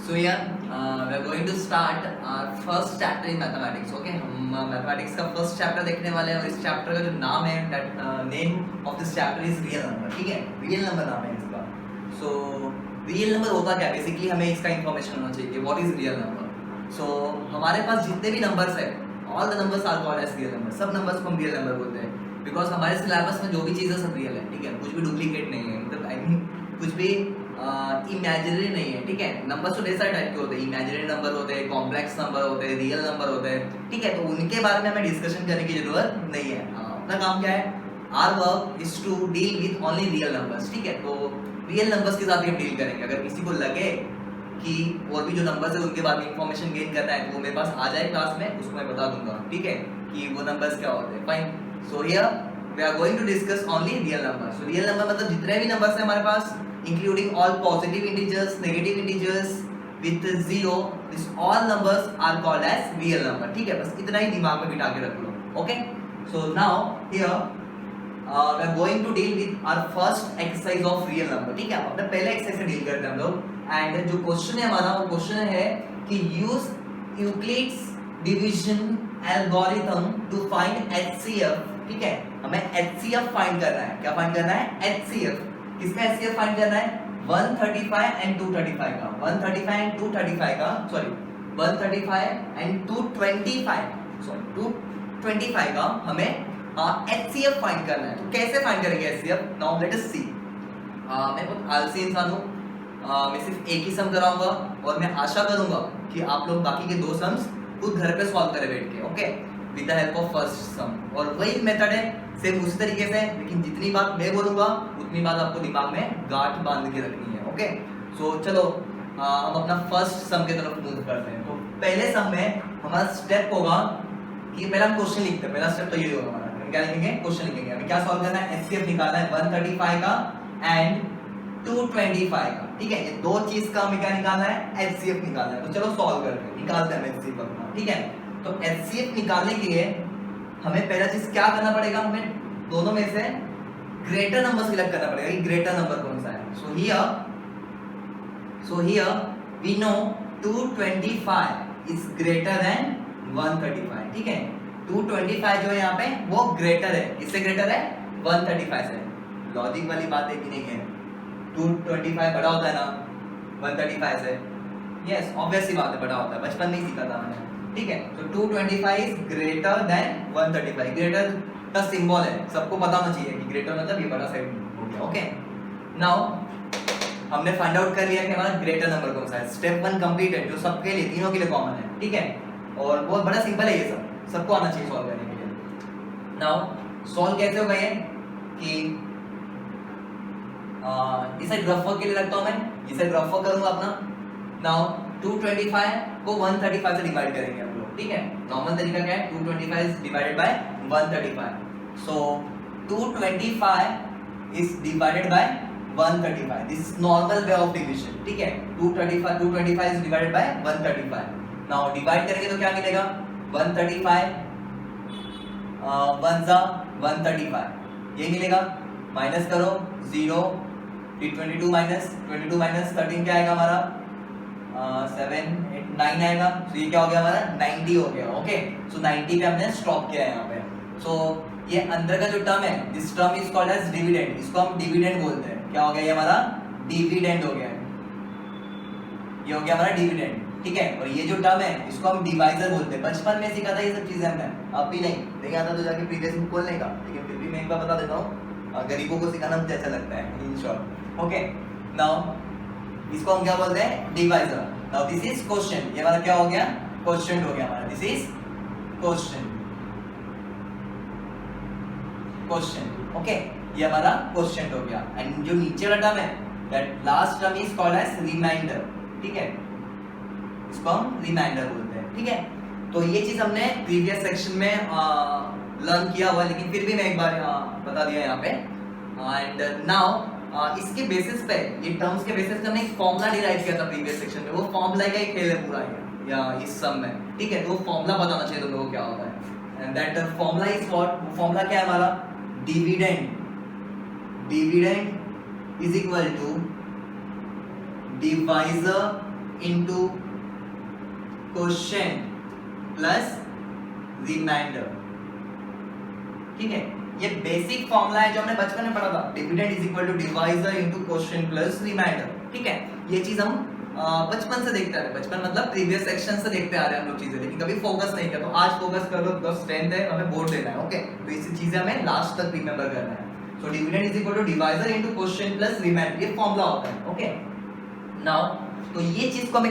So yeah, we are going to start our first chapter in mathematics. Okay, हम mathematics का first chapter देखने वाले हैं और इस chapter का जो नाम है that name of this chapter is real number. ठीक है, real number नाम है इसका. So real number होता क्या है? Basically हमें इसका information होना चाहिए कि what is real number. So हमारे पास जितने भी numbers है, all the numbers are called as real number. सब numbers को हम real number बोलते हैं. Because हमारे syllabus में जो भी चीज़ें सब real है, ठीक है, कुछ भी duplicate नहीं है. मतलब I mean कुछ भी इमेजिनरी नहीं है. ठीक है, नंबर्स तो ढेर सारे टाइप के होते हैं. इमेजिनरी नंबर होते हैं, कॉम्प्लेक्स नंबर होते हैं, रियल नंबर होते हैं. ठीक है, तो उनके बारे में हमें डिस्कशन करने की जरूरत नहीं है. अपना काम क्या है? Our work is to deal with only real numbers. ठीक है, तो रियल नंबर्स के साथ ही हम डील करेंगे. अगर किसी को लगे कि और भी जो नंबर्स है उनके बारे में इंफॉर्मेशन गेन करना है तो वो मेरे पास आ जाए क्लास में, उसको मैं बता दूंगा. ठीक है, कि वो नंबर्स क्या होते हैं. Fine. So here we are going to discuss only real numbers. So real number मतलब जितने भी नंबर्स हैं हमारे पास, including all positive integers, negative integers with zero, this all numbers are called as real number. ठीक है, बस इतना ही दिमाग में बिठा के रख लो. Okay, so now here we are going to deal with our first exercise of real number. ठीक है, अपने पहले एक्सरसाइज से डील करते हैं हम लोग. एंड जो क्वेश्चन है हमारा, वो क्वेश्चन है कि use Euclid's division algorithm to find HCF. ठीक है, हमें HCF फाइंड करना है. क्या फाइंड करना है? HCF. किसका HCF फाइंड करना है? 135 एंड 235 का. 135 एंड 235 का, सॉरी 135 एंड 225, सॉरी 225 का हमें HCF फाइंड करना है. तो कैसे फाइंड करेंगे HCF? नाउ लेट अस सी. मैं बहुत आलसी इंसान हूँ. मैं सिर्फ एक ही सम कराऊंगा और मैं आशा करूंगा कि आप लोग बाकी के दो सम्स खुद घर पे सॉल्व करें बैठ के. Okay, with the help of first sum. और वही मेथड है सेम उसी तरीके से, लेकिन जितनी बात मैं बोलूंगा उतनी बात आपको दिमाग में गांठ बांध के रखनी है. ओके, सो चलो हम अपना फर्स्ट सम की तरफ मूव करते हैं. तो पहले सम में हमारा स्टेप होगा कि पहले हम क्वेश्चन लिखते हैं. पहला स्टेप तो ये होगा हमारा. हम क्या लिखेंगे? क्वेश्चन लिखेंगे. हमें क्या सॉल्व करना है? HCF निकालना है 135 का एंड 225 का. ठीक है, ये दो चीज का हमें क्या निकालना है? HCF निकालना है. तो चलो सॉल्व करते हैं, निकालते हैं HCF अपना. ठीक है, तो HCF निकालने के लिए हमें पहला चीज क्या करना पड़ेगा? हमें दोनों में से ग्रेटर नंबर सिलेक्ट करना पड़ेगा कि ग्रेटर नंबर कौन सा है. So here we know 225 is greater than 135. ठीक है, 225 जो है यहाँ पे वो ग्रेटर है. इससे ग्रेटर है 135 से. लॉजिक वाली बात है कि नहीं है? 225 बड़ा होता है ना 135 से. यस, ऑब्वियस सी बात है, बड़ा होता है. बचपन में ही सीखा था मैंने. ठीक है, तो 225 इज ग्रेटर देन 135. ग्रेटर का सिंबल है, सबको पता होना चाहिए कि ग्रेटर मतलब ये बड़ा साइड हो गया. ओके, नाउ हमने फाइंड आउट कर लिया कि हमारा ग्रेटर नंबर कौन सा है. स्टेप 1 कंप्लीटेड, जो सबके लिए, तीनों के लिए कॉमन है. ठीक है, और बहुत बड़ा सिंपल है ये सब, सबको आना चाहिए सॉल्व करने के लिए. नाउ सॉल्व कैसे होगा ये कि इसे रफ वर्क के लिए रखता हूं मैं. इसे रफ वर्क करूंगा अपना. नाउ 225 को 135 से डिवाइड करेंगे हम लोग. ठीक है, नॉर्मल तरीका क्या है? 225 is divided by 135. So 225 is divided by 135. This is normal way of division. ठीक है, 225 is divided by 135. Now divide करेंगे तो क्या मिलेगा? 135 1 जा 135 ये मिलेगा. माइनस करो 0, 22 माइनस 13 क्या आएगा हमारा? 7 8 9 आएगा. तो ये क्या हो गया हमारा? 90 हो गया. ओके, सो 90 पे हमने स्टॉप किया है यहाँ पे. सो ये अंदर का जो टर्म है, this term is called as dividend. इसको हम डिविडेंड बोलते हैं. क्या हो गया ये हमारा? डिविडेंड हो गया. ये हो गया हमारा डिविडेंड. ठीक है, और ये जो टर्म है इसको हम डिवाइजर बोलते हैं. बचपन में सीखा था ये सब चीजें हमने, अब भी नहीं नहीं आता तो जाके प्रीवियस बुक खोल लेगा. लेकिन फिर भी मैं एक बार बता देता हूँ, गरीबों को सिखाना मुझे अच्छा लगता है. In short. ओके, नाउ इसको हम क्या बोलते हैं? Divisor. Now this is question. ये हमारा क्या हो गया? क्वेश्चन हो गया हमारा. This is question. ओके, ये हमारा क्वेश्चन हो गया. एंड जो नीचे वाला टर्म है, that last term is called as remainder. ठीक है, इसको हम रिमाइंडर बोलते हैं. ठीक है, तो ये चीज हमने प्रीवियस सेक्शन में लर्न किया हुआ है, लेकिन फिर भी मैं एक बार बता दिया यहाँ पे. एंड नाउ इसके बेसिस पे, ये टर्म्स के बेसिस पे हमने एक फॉर्मूला डिराइव किया था प्रीवियस सेक्शन में. वो फॉर्मूला का एक खेल है पूरा ये या इस सम में. ठीक है, तो वो फॉर्मूला बताना चाहिए तुम लोगों को क्या होता है. And that formula is what? वो फॉर्मूला क्या है हमारा? Dividend. Dividend is equal to divisor into question plus remainder. ठीक है, ये बेसिक फॉर्मूला है जो हमने बचपन में पढ़ा था, dividend is equal to divisor into quotient plus remainder. ठीक है, ये चीज हम बचपन से देखते आ रहे हैं, बचपन मतलब प्रीवियस सेक्शन से देखते आ रहे हैं हम लोग चीजें, लेकिन कभी फोकस नहीं किया। तो आज फोकस कर लो बिकॉज़ स्ट्रेंथ है, हमें बोर्ड देना है। ओके, तो इसी चीजें हमें लास्ट तक रिमेंबर करना है। So dividend is equal to divisor into quotient plus remainder, ये फॉर्मूला होता है। ओके, नाउ तो ये चीज को हमें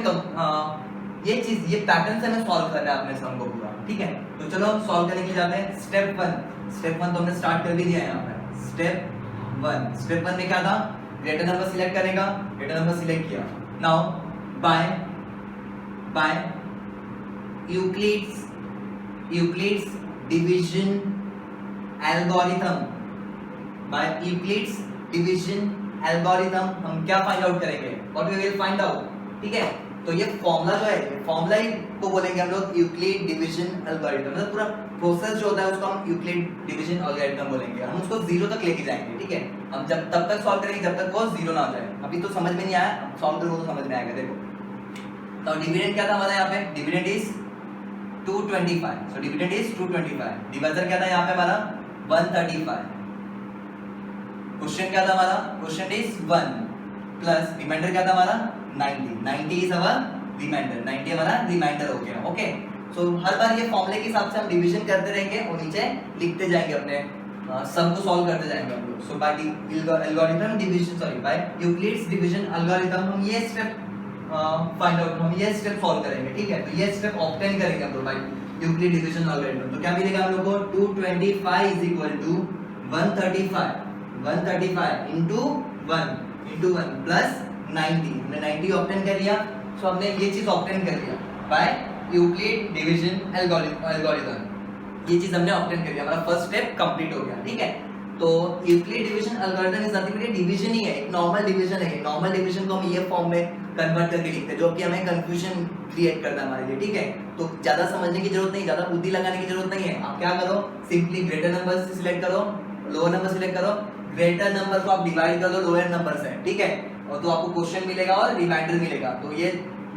ये पैटर्न से हमें सॉल्व करना है अपने सम को पूरा। ठीक है, तो चलो हम सॉल्व करने के लिए जाते हैं। स्टेप 1 तो हमने स्टार्ट कर भी दिया है यहाँ पे। स्टेप 1 में क्या था, ग्रेटर नंबर सिलेक्ट करेगा, ग्रेटर नंबर सिलेक्ट किया। Now by Euclid's division algorithm, by Euclid's division algorithm हम क्या फाइंड आउट करेंगे, what we will find out. ठीक है, तो ये फॉर्मूला जो है, फॉर्मूला ही को बोलेंगे हम लोग यूक्लिड डिवीजन एल्गोरिथम। मतलब पूरा प्रोसेस जो होता है उसको हम यूक्लिड डिवीजन एल्गोरिथम बोलेंगे। हम उसको 0 तक लेके जाएंगे। ठीक है, हम जब तब तक सॉल्व करेंगे जब तक वो 0 ना हो जाए। अभी तो समझ में नहीं आया, अब सॉल्व करोगे तो समझ में आएगा। देखो, तो डिविडेंड क्या था हमारा यहाँ पे, dividend is 225। So dividend is 225। Divisor क्या था यहाँ पे हमारा 135। क्वेश्चन क्या था हमारा, क्वेश्चन इज 1 प्लस रिमाइंडर क्या था हमारा 90 इज अवर रिमाइंडर, 90 हमारा रिमाइंडर हो गया। ओके, सो हर बार ये फॉर्मूले के हिसाब से हम डिवीजन करते रहेंगे और नीचे लिखते जाएंगे, अपने सम को सॉल्व करते जाएंगे हम लोग। So by algorithm division, sorry by Euclid's division algorithm हम ये स्टेप फाइंड आउट, हम ये स्टेप सॉल्व करेंगे। ठीक है, तो ये स्टेप ऑब्टेन करेंगे हम लोग बाय यूक्लिड डिवीजन एल्गोरिथम। तो क्या मिलेगा हम लोग को, 225 is equal to 135 into 1 plus 90। हमने 90 ऑब्टेन कर लिया। सो हमने ये चीज ऑब्टेन कर लिया बाय यूक्लिड डिवीजन एल्गोरिथम, ये चीज हमने ऑब्टेन कर लिया, हमारा फर्स्ट स्टेप कंप्लीट हो गया। ठीक है, तो Euclid division algorithm is nothing but division ही है, एक नॉर्मल डिवीजन है। नॉर्मल डिवीजन को हम ये फॉर्म में कन्वर्ट करके लिखते हैं जो कि हमें कंफ्यूजन क्रिएट करता है हमारे लिए। ठीक है, तो ज्यादा समझने की जरूरत नहीं, ज्यादा बुद्धि लगाने की जरूरत नहीं है। आप क्या करो, सिंपली ग्रेटर नंबर से सिलेक्ट करो, लोअर नंबर सिलेक्ट करो, ग्रेटर नंबर को आप डिवाइड कर दो लोअर नंबर से। ठीक है, और तो आपको क्वेश्चन मिलेगा और रिमाइंडर मिलेगा। तो ये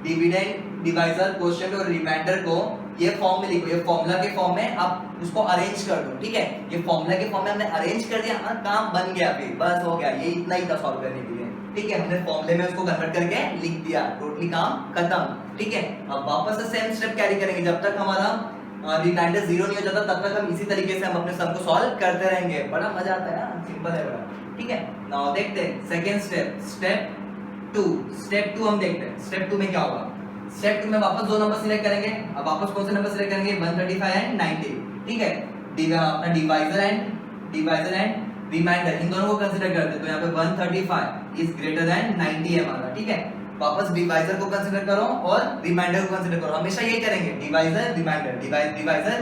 डिविडेंड, डिवाइजर, क्वेश्चन और रिमाइंडर को ये फॉर्म में लिखो, ये फॉर्मूला के फॉर्म में आप उसको अरेंज कर दो। ठीक है, ये फॉर्मूला के फॉर्म में हमने अरेंज कर दिया, हमारा काम बन गया, फिर बस हो गया। ये इतना ही था सॉल्व करने के लिए। ठीक है, हमने फॉर्मूले में उसको कन्वर्ट करके लिख दिया, टोटली काम खत्म। ठीक है, अब वापस से सेम स्टेप कैरी करेंगे, जब तक हमारा रिमाइंडर 0 नहीं हो जाता तब तक हम इसी तरीके से हम अपने सम को सॉल्व करते रहेंगे। बड़ा मजा आता है, सिंपल है बड़ा। ठीक है, नाउ देखते हैं सेकंड स्टेप 2 हम देखते हैं। स्टेप 2 में क्या होगा, स्टेप 2 में वापस दो नंबर सिलेक्ट करेंगे। अब वापस कौन से नंबर सिलेक्ट करेंगे, 135 एंड 90। ठीक है, अपना डिवाइजर एंड रिमाइंडर इन दोनों को कंसीडर करते हैं। तो यहाँ पे 135 इज ग्रेटर देन 90 है हमारा। ठीक है, वापस डिवाइजर को कंसीडर करो और रिमाइंडर को कंसीडर करो, हमेशा यही करेंगे, डिवाइजर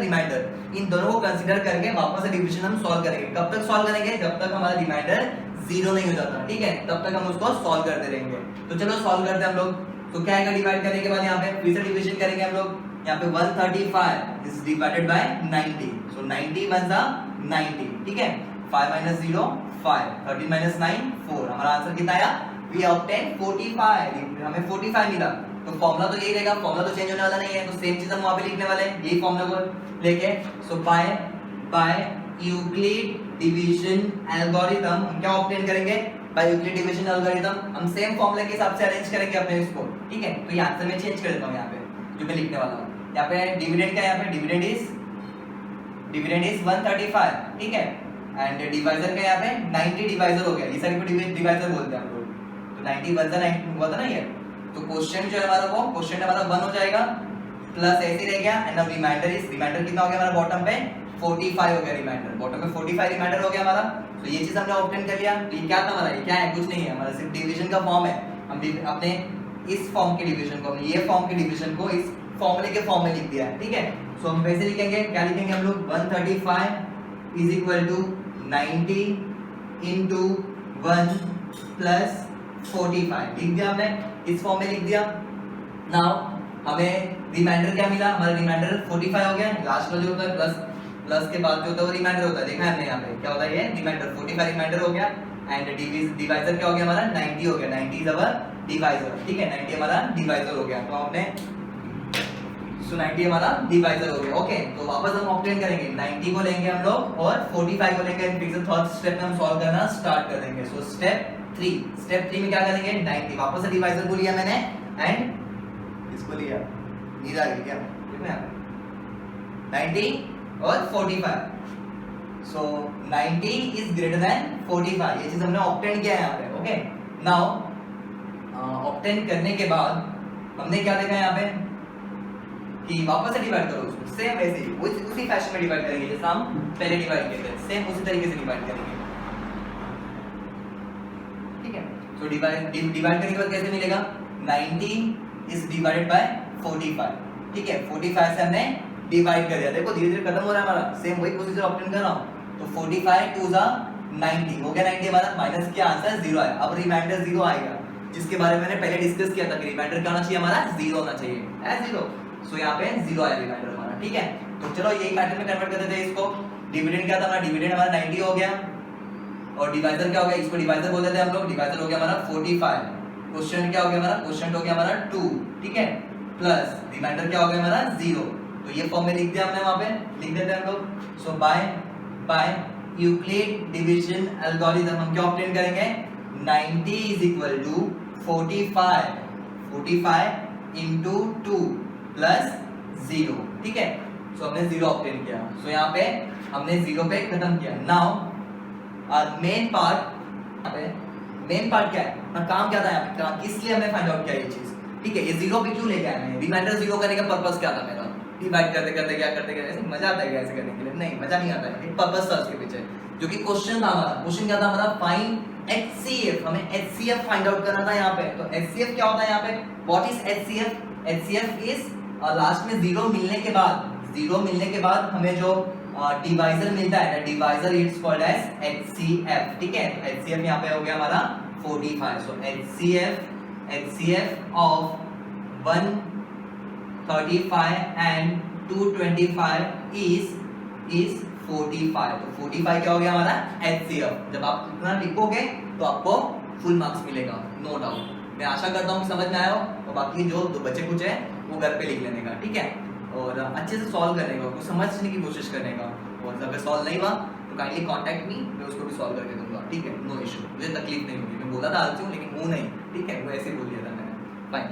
रिमाइंडर इन दोनों को कंसीडर करके वापस से डिवीजन हम सॉल्व करेंगे। कब तक सॉल्व करेंगे, जब तक हमारा रिमाइंडर 0 नहीं हो जाता। ठीक है, तब तक हम उसको सॉल्व करते रहेंगे। तो चलो सॉल्व करते हैं हम लोग। तो क्या आएगा, डिवाइड करने के बाद यहाँ पे फिर से डिवीजन करेंगे हम लोग। यहाँ पे 135 is divided by 90। So 90 one जा 90। ठीक है, 5 - 0 5, 13 - 9 4। हमारा आंसर कितना आया, we obtain 45, हमें 45 मिला। तो फॉर्मूला तो यही रहेगा, फॉर्मूला तो चेंज होने वाला नहीं है। तो सेम चीज हम वहां पे लिखने वाले हैं, यही फॉर्मूला को लेके। सो बाय यूक्लिड डिवीजन एल्गोरिथम हम क्या ऑब्टेन करेंगे, बाय यूक्लिड डिवीजन एल्गोरिथम हम सेम फॉर्मूला के हिसाब से अरेंज करेंगे अपने इसको। ठीक है, तो ये आंसर में चेंज कर देता हूं यहाँ पे जो मैं लिखने वाला हूं। यहाँ पे डिविडेंड क्या है, यहाँ पे डिविडेंड इज 135। ठीक है, एंड डिवाइजर का यहाँ पे 90 डिवाइजर हो गया, इस साइड को डिवाइजर बोलते हैं हम लोग। तो 90 वन जा 90 हुआ था ना ये। तो क्वेश्चन जो है हमारा, वो क्वेश्चन हमारा 1 हो जाएगा, प्लस ऐसे रह गया। एंड अब रिमाइंडर कितना हो गया हमारा, बॉटम पे 45 हो गया रिमाइंडर, बॉटम में 45 रिमाइंडर हो गया हमारा। तो ये चीज हमने ऑब्टेन कर लिया। ये क्या था हमारा, ये क्या है, कुछ नहीं है, हमारा सिर्फ डिवीजन का फॉर्म है। हम अपने इस फॉर्म के डिवीजन को, ये फॉर्म के डिवीजन को इस फॉर्मूले के फॉर्म में लिख दिया है। ठीक है, सो हम वैसे लिखेंगे, क्या लिखेंगे हम लोग, 135 is equal to 90 into 1 plus 45। लिख दिया हमने, इस फॉर्म में लिख दिया। नाउ हमें रिमाइंडर क्या मिला, हमारा रिमाइंडर 45 हो गया। लास्ट में जो होता है प्लस के बाद जो होता है वो रिमाइंडर होता है, देखना है हमने यहाँ पे क्या होता है, ये रिमाइंडर 45 रिमाइंडर हो गया। एंड डिवाइजर क्या हो गया हमारा 90 हो गया, 90 इज अवर डिवाइजर, ठीक है 90 हमारा डिवाइजर हो गया। तो आपने 90 हमारा डिवाइजर हो गया। ओके, तो वापस हम ऑब्टेन करेंगे 90 को लेंगे हम लोग और 45 को लेंगे, फिर से थर्ड स्टेप में हम सॉल्व करना स्टार्ट कर देंगे। सो स्टेप 3 में क्या करेंगे 90 वापस से डिवाइजर को लिया मैंने एंड इसको लिया, नीचे आ गया क्या देखो यहां पे 90 और 45। सो 90 इज ग्रेटर देन 45, ये चीज हमने ऑब्टेन किया है यहां पे। ओके, नाउ ऑब्टेन करने के बाद हमने क्या देखा यहां पे कि वापस से डिवाइड करो उसको, सेम वैसे ही उसी फैशन में डिवाइड करेंगे जैसा हम पहले डिवाइड किए थे, सेम उसी तरीके से डिवाइड करेंगे। ठीक है, तो डिवाइड करने के बाद कैसे मिलेगा 90 इज डिवाइडेड बाय 45। ठीक है, 45 से हमने डिवाइड कर दिया, देखो धीरे धीरे खत्म हो रहा है हमारा, सेम वही प्रोसीजर ऑब्टेन कर रहा हूं। तो 45 2 जा 90 हो गया, 90 हमारा माइनस क्या आंसर 0 आया। अब रिमाइंडर 0 आएगा, जिसके बारे में मैंने पहले डिस्कस किया था कि रिमाइंडर क्या होना चाहिए हमारा 0 होना चाहिए, है 0। सो यहाँ पे 0 आया रिमाइंडर हमारा। ठीक है, तो चलो यही पैटर्न में कन्वर्ट कर देते हैं इसको। डिविडेंड क्या था हमारा, डिविडेंड हमारा 90 हो गया और डिवाइजर क्या हो गया, इसको डिवाइजर बोल देते हैं हम लोग, डिवाइजर हो गया हमारा 45। क्वोशिएंट क्या हो गया हमारा, क्वोशिएंट हो गया हमारा 2। ठीक है, प्लस रिमाइंडर क्या हो गया हमारा 0। तो ये फॉर्म में लिख दिया हमने, वहां पे लिख देते हैं हम लोग। So by Euclid division algorithm हम क्या ऑब्टेन करेंगे 90 is equal to 45 into 2 plus 0। ठीक है, सो हमने 0 ऑब्टेन किया। सो यहाँ पे हमने 0 पे खत्म किया। नाउ मेन पार्ट क्या है ना, काम क्या था यहाँ पे, किस लिए हमने फाइंड आउट किया ये चीज। ठीक है, ये 0 पे क्यों लेके आए हैं, रिमाइंडर 0 करने का पर्पस क्या था मेरा, डिवाइड करते करते क्या करते क्या ऐसे मजा आता है क्या ऐसे करने के लिए, नहीं मजा नहीं आता है, एक पर्पस था उसके पीछे, जो कि क्वेश्चन था हमारा। क्वेश्चन क्या था हमारा, फाइंड HCF, हमें HCF फाइंड आउट करना था यहाँ पे। तो HCF क्या होता है यहाँ पे, what is HCF, HCF is last में 0 मिलने के बाद हमें जो डिवाइजर मिलता है, divisor it's called as HCF। ठीक है, तो HCF यहाँ पे हो गया हमारा 45। सो HCF ऑफ 135 एंड 225 इज 45। तो 45 क्या हो गया हमारा HCF। जब आप इतना लिखोगे तो आपको फुल मार्क्स मिलेगा, नो डाउट। मैं आशा करता हूँ कि समझ में आया हो, और बाकी जो बचे कुछ है वो घर पे लिख लेने का। ठीक है, और अच्छे से सॉल्व करने का, कुछ समझने की कोशिश करने का, और अगर सॉल्व नहीं हुआ तो काइंडली कांटेक्ट मी, मैं उसको भी सॉल्व करके दूंगा। ठीक है, नो इशू, मुझे तकलीफ नहीं होगी, मैं बोला था आलसी हूँ लेकिन हूँ नहीं। ठीक है, वो ऐसे बोल दिया था मैंने, फाइन।